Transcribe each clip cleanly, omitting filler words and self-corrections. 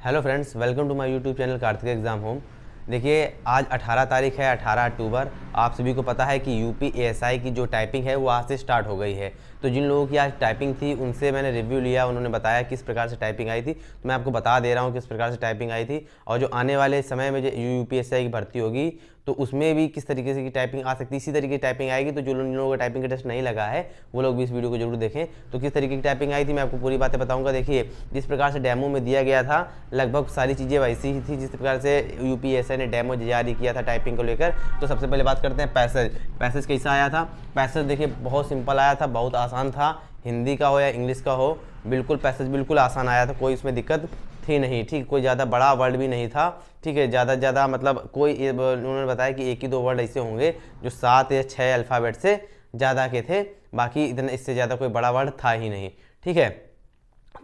Hello friends, welcome to my YouTube channel Kartik exam home. देखिए, आज 18 तारीख है, 18 अक्टूबर। आप सभी को पता है कि यूपी एएसआई की जो टाइपिंग है वो आज से स्टार्ट हो गई है। तो जिन लोगों की आज टाइपिंग थी उनसे मैंने रिव्यू लिया, उन्होंने बताया किस प्रकार से टाइपिंग आई थी। तो मैं आपको बता दे रहा हूँ किस प्रकार से टाइपिंग आई थी, और जो आने वाले समय में जो यूपी एएसआई की भर्ती होगी तो उसमें भी किस तरीके से की टाइपिंग आ सकती है, इसी तरीके की टाइपिंग आएगी। तो जो लोगों का टाइपिंग का टेस्ट नहीं लगा है वो लोग भी इस वीडियो को जरूर देखें। तो किस तरीके की टाइपिंग आई थी मैं आपको पूरी बातें बताऊंगा। देखिए, जिस प्रकार से डेमो में दिया गया था लगभग सारी चीज़ें वैसी ही थी जिस प्रकार से यूपीएससी ने डेमो जारी किया था टाइपिंग को लेकर। तो सबसे पहले बात करते हैं पैसेज कैसा आया था। पैसेज देखिए बहुत सिंपल आया था, बहुत आसान था। हिंदी का हो या इंग्लिश का हो, बिल्कुल पैसेज बिल्कुल आसान आया था, कोई इसमें दिक्कत थी नहीं। ठीक, कोई ज़्यादा बड़ा वर्ड भी नहीं था। ठीक है, ज़्यादा मतलब कोई, उन्होंने बताया कि एक ही दो वर्ड ऐसे होंगे जो 7 या 6 अल्फ़ाबेट से ज़्यादा के थे, बाकी इतना इससे ज़्यादा कोई बड़ा वर्ड था ही नहीं। ठीक है,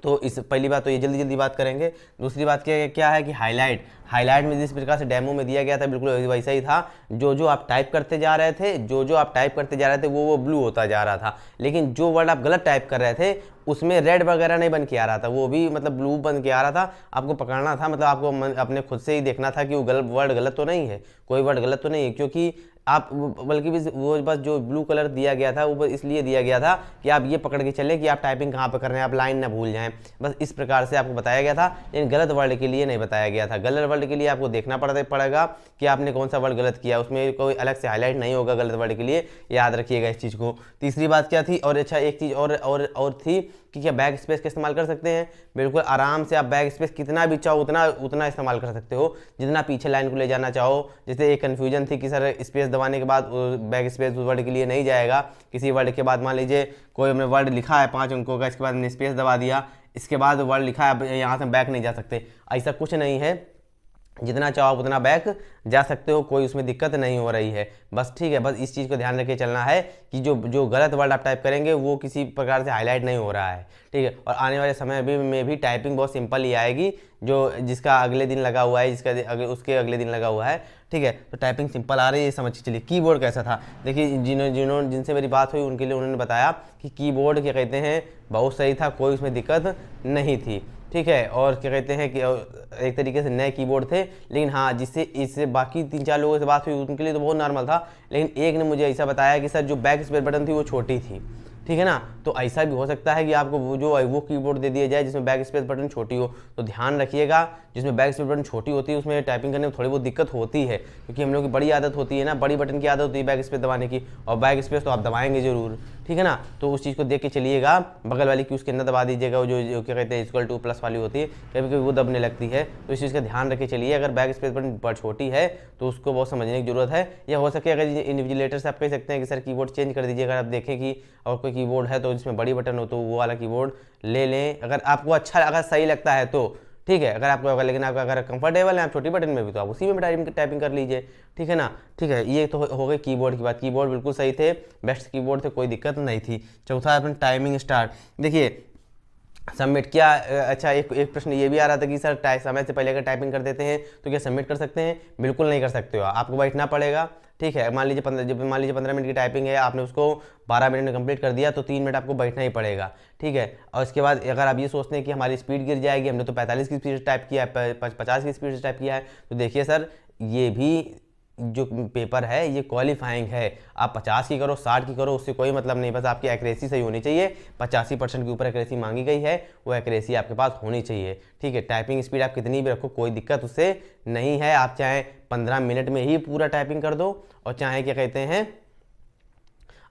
तो इस पहली बात तो ये जल्दी बात करेंगे। दूसरी बात क्या है कि हाईलाइट में जिस प्रकार से डेमो में दिया गया था बिल्कुल वैसा ही था। जो आप टाइप करते जा रहे थे, जो आप टाइप करते जा रहे थे वो ब्लू होता जा रहा था, लेकिन जो वर्ड आप गलत टाइप कर रहे थे उसमें रेड वगैरह नहीं बन के आ रहा था, वो भी मतलब ब्लू बन के आ रहा था। आपको पकड़ना था, मतलब आपको अपने खुद से ही देखना था कि वो वर्ड गलत तो नहीं है, कोई वर्ड गलत तो नहीं है, क्योंकि आप बल्कि भी वो बस जो ब्लू कलर दिया गया था वो बस इसलिए दिया गया था कि आप ये पकड़ के चलें कि आप टाइपिंग कहाँ पे कर रहे हैं, आप लाइन ना भूल जाएं। बस इस प्रकार से आपको बताया गया था, लेकिन गलत वर्ड के लिए नहीं बताया गया था। गलत वर्ड के लिए आपको देखना पड़ेगा कि आपने कौन सा वर्ड गलत किया, उसमें कोई अलग से हाईलाइट नहीं होगा गलत वर्ड के लिए, याद रखिएगा इस चीज़ को। तीसरी बात क्या थी, और अच्छा एक चीज़ और थी कि क्या बैक स्पेस का इस्तेमाल कर सकते हैं। बिल्कुल आराम से आप बैक स्पेस कितना भी चाहो उतना इस्तेमाल कर सकते हो, जितना पीछे लाइन को ले जाना चाहो। जैसे एक कन्फ्यूजन थी कि सर स्पेस दबाने के बाद बैक स्पेस उस वर्ड के लिए नहीं जाएगा, किसी वर्ड के बाद मान लीजिए कोई हमने वर्ड लिखा है 5 अंकों का, इसके बाद हमने स्पेस दबा दिया, इसके बाद वर्ड लिखा है, अब यहाँ से बैक नहीं जा सकते, ऐसा कुछ नहीं है। जितना चाहो आप उतना बैक जा सकते हो, कोई उसमें दिक्कत नहीं हो रही है। बस ठीक है, बस इस चीज़ को ध्यान रख के चलना है कि जो गलत वर्ड आप टाइप करेंगे वो किसी प्रकार से हाईलाइट नहीं हो रहा है। ठीक है, और आने वाले समय में भी टाइपिंग बहुत सिंपल ही आएगी, जो जिसका अगले दिन लगा हुआ है, उसके अगले दिन लगा हुआ है। ठीक है, तो टाइपिंग सिंपल आ रही है, समझ के चलिए। कीबोर्ड कैसा था, देखिए जिनसे मेरी बात हुई उनके लिए उन्होंने बताया कि कीबोर्ड क्या कहते हैं बहुत सही था, कोई उसमें दिक्कत नहीं थी। ठीक है, और क्या कहते हैं कि एक तरीके से नए कीबोर्ड थे, लेकिन हाँ जिससे इससे बाकी 3-4 लोगों से बात हुई उनके लिए तो बहुत नॉर्मल था, लेकिन एक ने मुझे ऐसा बताया कि सर जो बैक स्पेस बटन थी वो छोटी थी। ठीक है ना, तो ऐसा भी हो सकता है कि आपको वो कीबोर्ड दे दिया जाए जिसमें बैक स्पेस बटन छोटी हो। तो ध्यान रखिएगा, जिसमें बैक स्पेस बटन छोटी होती है उसमें टाइपिंग करने में थोड़ी बहुत दिक्कत होती है, क्योंकि हम लोग की बड़ी आदत होती है ना, बड़ी बटन की आदत होती है बैक स्पेस दबाने की, और बैक स्पेस तो आप दबाएंगे जरूर। ठीक है ना, तो उस चीज़ को देख के चलिएगा। बगल वाली की उसके अंदर दबा दीजिएगा, वो जो क्या कहते हैं इक्वल टू प्लस वाली होती है, कभी कभी वो दबने लगती है, तो इस चीज़ का ध्यान रख के चलिए। अगर बैक स्पेस बटन छोटी है तो उसको बहुत समझने की जरूरत है। या हो सके अगर इन्विजिलेटर से आप कह सकते हैं कि सर कीबोर्ड चेंज कर दीजिए, अगर आप देखें कि और कोई कीबोर्ड है तो जिसमें बड़ी बटन हो तो वो वाला कीबोर्ड ले लें, अगर आपको अच्छा, अगर सही लगता है तो। ठीक है, अगर आपको लेकिन आपका अगर कंफर्टेबल है आप छोटी बटन में भी तो आप उसी में टाइपिंग कर लीजिए। ठीक है ना, ठीक है, ये तो हो गई कीबोर्ड की बात। कीबोर्ड बिल्कुल सही थे, बेस्ट कीबोर्ड थे, कोई दिक्कत नहीं थी। चौथा अपने टाइमिंग स्टार्ट, देखिए सबमिट क्या, अच्छा एक प्रश्न ये भी आ रहा था कि सर समय से पहले अगर टाइपिंग कर देते हैं तो क्या सबमिट कर सकते हैं। बिल्कुल नहीं कर सकते हो, आपको बैठना पड़ेगा। ठीक है, मान लीजिए 15 मिनट की टाइपिंग है, आपने उसको 12 मिनट में कंप्लीट कर दिया तो 3 मिनट आपको बैठना ही पड़ेगा। ठीक है, और इसके बाद अगर आप ये सोचते हैं कि हमारी स्पीड गिर जाएगी, हमने तो 45 की स्पीड से टाइप किया है, 50 की स्पीड से टाइप किया है, तो देखिए सर ये भी जो पेपर है ये क्वालिफाइंग है। आप 50 की करो 60 की करो, उससे कोई मतलब नहीं, बस आपकी एक्यूरेसी सही होनी चाहिए। 85% के ऊपर एक्यूरेसी मांगी गई है, वो एक्यूरेसी आपके पास होनी चाहिए। ठीक है, टाइपिंग स्पीड आप कितनी भी रखो कोई दिक्कत उससे नहीं है। आप चाहे 15 मिनट में ही पूरा टाइपिंग कर दो, और चाहे क्या कहते हैं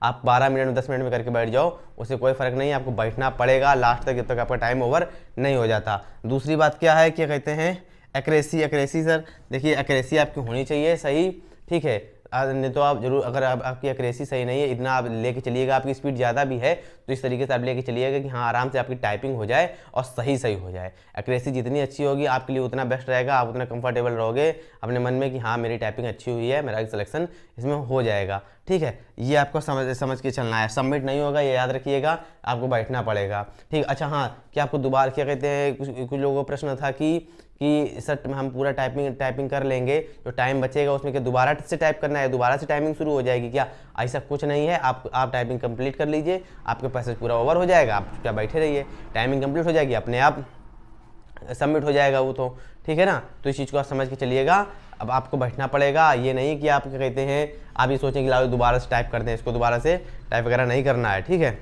आप 12 मिनट में 10 मिनट में करके बैठ जाओ, उससे कोई फ़र्क नहीं है, आपको बैठना पड़ेगा लास्ट तक जब तक आपका टाइम ओवर नहीं हो जाता। दूसरी बात क्या है, क्या कहते हैं एक्यूरेसी सर देखिए एक्यूरेसी आपकी होनी चाहिए सही। ठीक है, नहीं तो आप जरूर, अगर आपकी एक्यूरेसी सही नहीं है, इतना आप लेके चलिएगा, आपकी स्पीड ज़्यादा भी है तो इस तरीके से आप लेके चलिएगा कि हाँ आराम से आपकी टाइपिंग हो जाए और सही हो जाए। एक्यूरेसी जितनी अच्छी होगी आपके लिए उतना बेस्ट रहेगा, आप उतना कंफर्टेबल रहोगे अपने मन में कि हाँ मेरी टाइपिंग अच्छी हुई है, मेरा सिलेक्शन इसमें हो जाएगा। ठीक है, ये आपको समझ के चलना है। सबमिट नहीं होगा ये याद रखिएगा, आपको बैठना पड़ेगा। ठीक, अच्छा हाँ, क्या आपको दोबारा क्या कहते हैं, कुछ लोगों का प्रश्न था कि सर हम पूरा टाइपिंग कर लेंगे, जो टाइम बचेगा उसमें क्या दोबारा से टाइप करना है, दोबारा से टाइमिंग शुरू हो जाएगी क्या। ऐसा कुछ नहीं है, आप टाइपिंग कंप्लीट कर लीजिए, आपके पैसेज पूरा ओवर हो जाएगा, आप क्या बैठे रहिए, टाइमिंग कंप्लीट हो जाएगी, अपने आप सबमिट हो जाएगा वो तो, ठीक है ना। तो इस चीज़ को आप समझ के चलिएगा। अब आपको बैठना पड़ेगा, ये नहीं कि आप क्या कहते हैं आप ये सोचें कि लाओ दोबारा से टाइप करते हैं, इसको दोबारा से टाइप वगैरह नहीं करना है, ठीक है।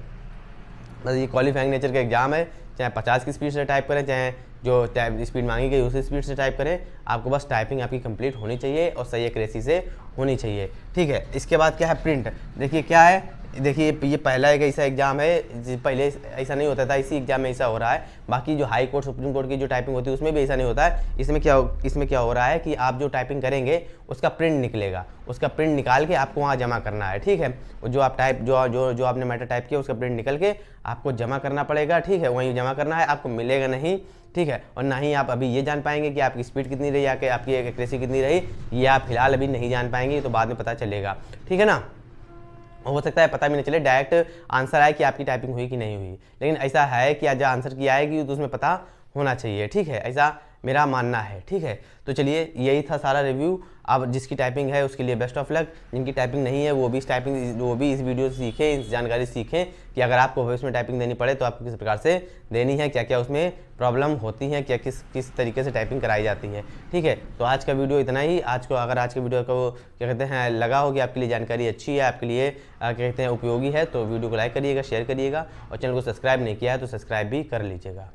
बस ये क्वालिफाइंग नेचर का एग्जाम है, चाहे 50 की स्पीड से टाइप करें, चाहे जो टाइप स्पीड मांगी गई उसी स्पीड से टाइप करें, आपको बस टाइपिंग आपकी कंप्लीट होनी चाहिए और सही एक्यूरेसी से होनी चाहिए, ठीक है। इसके बाद क्या है प्रिंट, देखिए क्या है, देखिए ये पहला एक ऐसा एग्जाम है, पहले ऐसा नहीं होता था, इसी एग्जाम में ऐसा हो रहा है। बाकी जो हाई कोर्ट सुप्रीम कोर्ट की जो टाइपिंग होती है उसमें भी ऐसा नहीं होता है। इसमें क्या हो रहा है कि आप जो टाइपिंग करेंगे उसका प्रिंट निकलेगा, उसका प्रिंट निकाल के आपको वहाँ जमा करना है, ठीक है। जो आप टाइप जो आपने मैटर टाइप किया उसका प्रिंट निकल के आपको जमा करना पड़ेगा, ठीक है। वहीं जमा करना है, आपको मिलेगा नहीं, ठीक है। और ना ही आप अभी ये जान पाएंगे कि आपकी स्पीड कितनी रही या कि आपकी एक्यूरेसी कितनी रही, ये आप फिलहाल अभी नहीं जान पाएंगे, तो बाद में पता चलेगा, ठीक है ना। हो सकता है पता भी नहीं चले, डायरेक्ट आंसर आए कि आपकी टाइपिंग हुई कि नहीं हुई, लेकिन ऐसा है कि आज जो आंसर किया आएगी तो उसमें पता होना चाहिए, ठीक है। ऐसा मेरा मानना है, ठीक है। तो चलिए यही था सारा रिव्यू। अब जिसकी टाइपिंग है उसके लिए बेस्ट ऑफ लक, जिनकी टाइपिंग नहीं है वो भी इस वीडियो से सीखें, इस जानकारी सीखें कि अगर आपको भविष्य में टाइपिंग देनी पड़े तो आपको किस प्रकार से देनी है, क्या क्या उसमें प्रॉब्लम होती हैं, क्या किस तरीके से टाइपिंग कराई जाती है, ठीक है। तो आज का वीडियो इतना ही। अगर आज के वीडियो को क्या कहते हैं लगा हो कि आपके लिए जानकारी अच्छी है, आपके लिए क्या कहते हैं उपयोगी है, तो वीडियो को लाइक करिएगा, शेयर करिएगा और चैनल को सब्सक्राइब नहीं किया है तो सब्सक्राइब भी कर लीजिएगा।